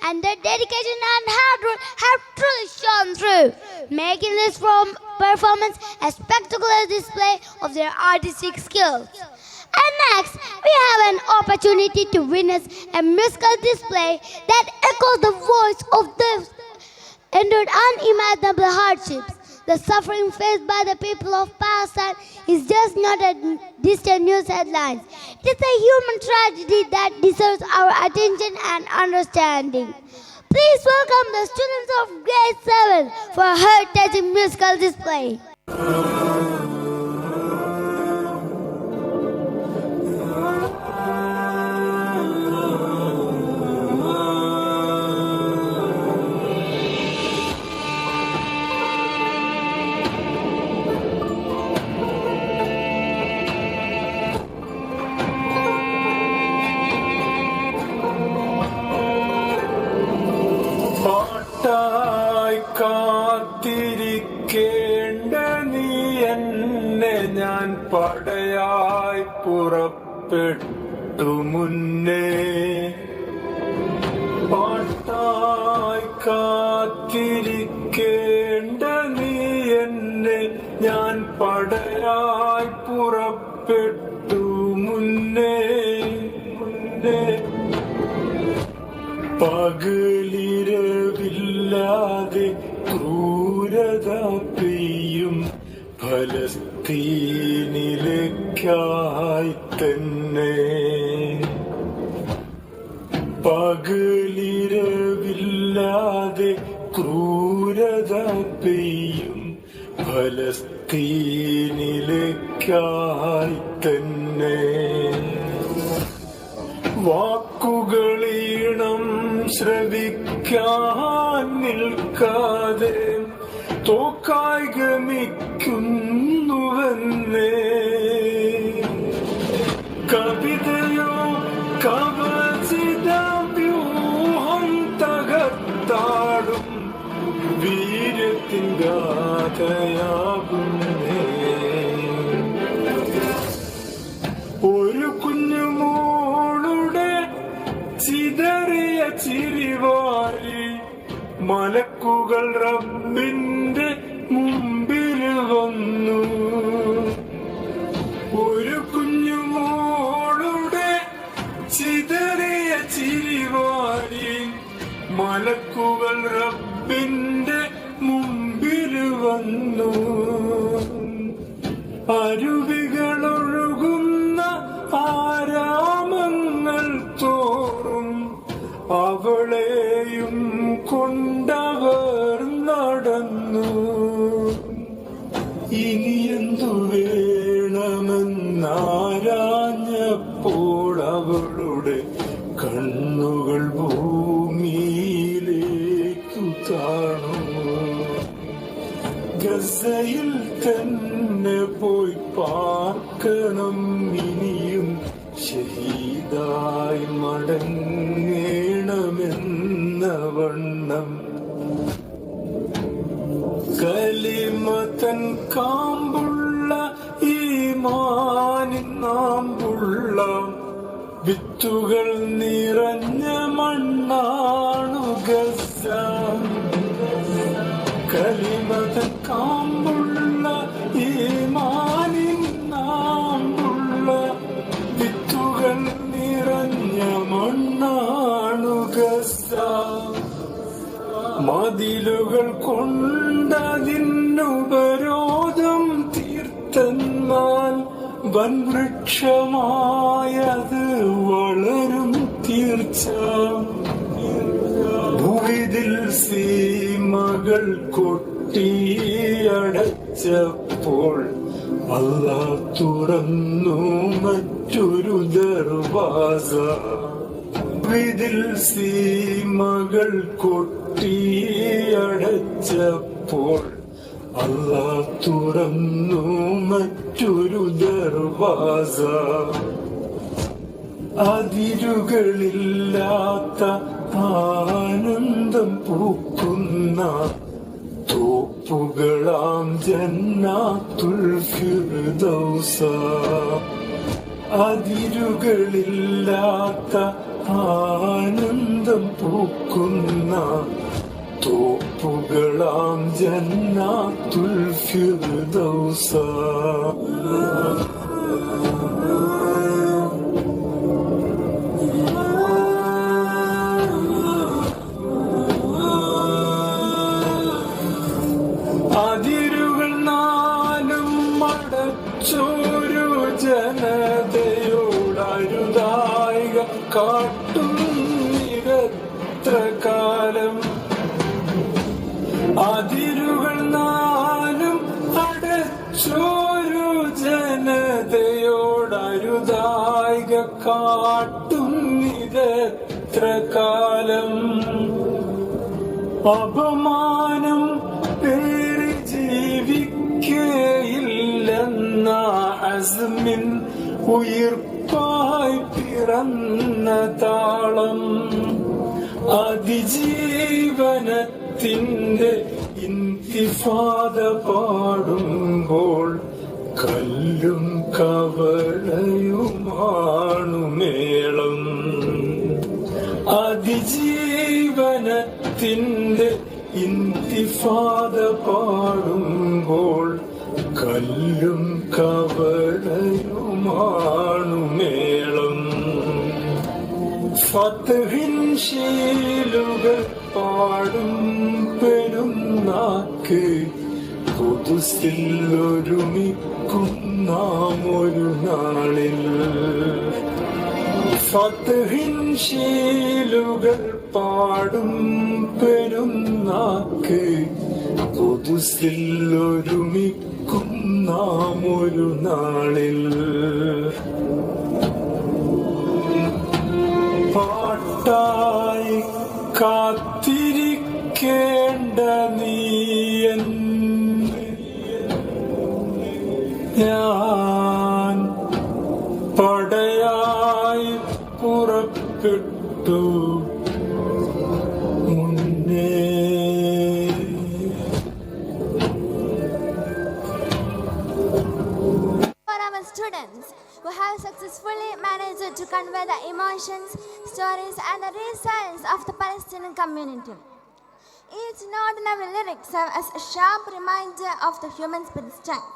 and their dedication and hard work have truly shone through, making this performance a spectacular display of their artistic skills. And next, we have an opportunity to witness a musical display that echoes the voice of those endured unimaginable hardships. The suffering faced by the people of Palestine is just not a distant news headlines. It is a human tragedy that deserves our attention and understanding. Please welcome the students of grade 7 for a heart-touching musical display. കാത്തിരിക്കേണ്ട നീ എന്നെ ഞാൻ പടയായി പുറപ്പെട്ടു മുന്നേ പാട്ടായി കാത്തിരിക്കേണ്ട നീ എന്നെ ഞാൻ പടയായി പുറപ്പെട്ടു മുന്നേ പകലിരവില്ലാതെ ക്രൂരത പെയ്യും ഫലസ്തീനിലേക്കായി തന്നെ പകലിരവില്ലാതെ ക്രൂരത പെയ്യും ഫലസ്തീനിലേക്കായി തന്നെ വാക്കുകളീണം ശ്രവിക്കാൻ നിൽക്കാതെ തോക്കായി ഗമിക്കുന്നുവെന്നേ കവിതയോ കവചിത വ്യൂഹം തകർത്താടും വീര്യത്തിൻ ഗാഥയാകുന്നേ ഒരു കുഞ്ഞുമോളുടെ ചിതറിയ ചിരിവാരി മലക്കുകൾ റബ്ബിന്റെ മുമ്പിൽ വന്നു ഒരു കുഞ്ഞുമോളുടെ ചിതറിയ ചിരിവാരി മലക്കുകൾ റബ്ബിന്റെ മുമ്പിൽ വന്നു അരുവികളൊഴുകുന്ന ആരാമങ്ങൾ തോറും അവളെയും കൊണ്ടവർ നടന്നു ഇനിയെന്തു വേണമെന്നാരാഞ്ഞപ്പോൾ അവളുടെ കണ്ണുകൾ ഭൂമിയിലേക്കു താണു ഗസയിൽ തന്നെ പോയി പാർക്കണം ഇനിയും ഷഹീദായി മടങ്ങേണമെന്ന വണ്ണം കലിമതൻ കാമ്പുള്ള ഈമാനിൻ നാമ്പുള്ള വിത്തുകൾ നിറഞ്ഞ മണ്ണാണു ഗസ കലിമതൻ കാമ്പുള്ള ഈമാനിൻ നാമ്പുള്ള വിത്തുകൾ നിറഞ്ഞ മണ്ണാണു ഗസ മതിലുകൾ കൊണ്ടതിന്നുപരോധം തീർത്തെന്നാൽ വൻവൃക്ഷമായത് വളരും തീർച്ച ഭൂവിതിൽ സീമകൾ കൊട്ടിയടച്ചപ്പോൾ അല്ലാഹ് തുറന്നു മറ്റൊരു ദർവാസ വിതിൽ സീമകൾ കൊട്ടിയടച്ചപ്പോൾ അല്ലാഹ് തുറന്നു മറ്റൊരു ദർവാസ അതിരുകളില്ലാത്ത ആനന്ദം പൂക്കുന്ന തോപ്പുകളാം ജന്നാത്തുൽ ഫിർദൗസ അതിരുകളില്ലാത്ത ആനന്ദം പൂക്കുന്ന തോപ്പുകളാം ജന്നാത്തുൽ ഫിർദൗസ. അതിരുകൾ നാലും മടച്ചോരു ജനതയോടരുതായിക കാട്ടും നിരത്ര കാലം. അതിരുകൾ നാലും അടച്ചോരു ജനതയോടരുതായിക കാട്ടും നിരത്ര കാലം. അപമാനം പേര് ജീവിക്കയില്ലെന്ന അസ്മിൻ ഉയിർപ്പായി പിറന്ന താളം. അതിജീവനത്തിന്റെ ഇന്തിഫാദ പാടുമ്പോൾ കല്ലും കവളയുമാണു മേളം. അതിജീവനത്തിന്റെ ഇന്തിഫാദ പാടുമ്പോൾ കല്ലും കവളയുമാണു മേളം. ഫത്ഹിൻ ശീലുകൾ പാടും പെരുന്നാക്ക് ഖുദ്സിൽ ഒരുമിക്കും നാം ഒരു നാളിൽ. ഫത്ഹിൻ ശീലുകൾ പാടും പെരുന്നാക്ക് ഖുദ്സിൽ ഒരുമിക്കും നാം ഒരു നാളിൽ. പാട്ടായി കാത്തിരിക്കേണ്ട നീയൻ ഞാൻ പടയായി പുറപ്പെട്ടു മുന്നേ. For our students who have successfully managed to convey the emotions, stories and the resilience of the Palestinian community. Each note in our lyrics serves as a sharp reminder of the human spirit's strength.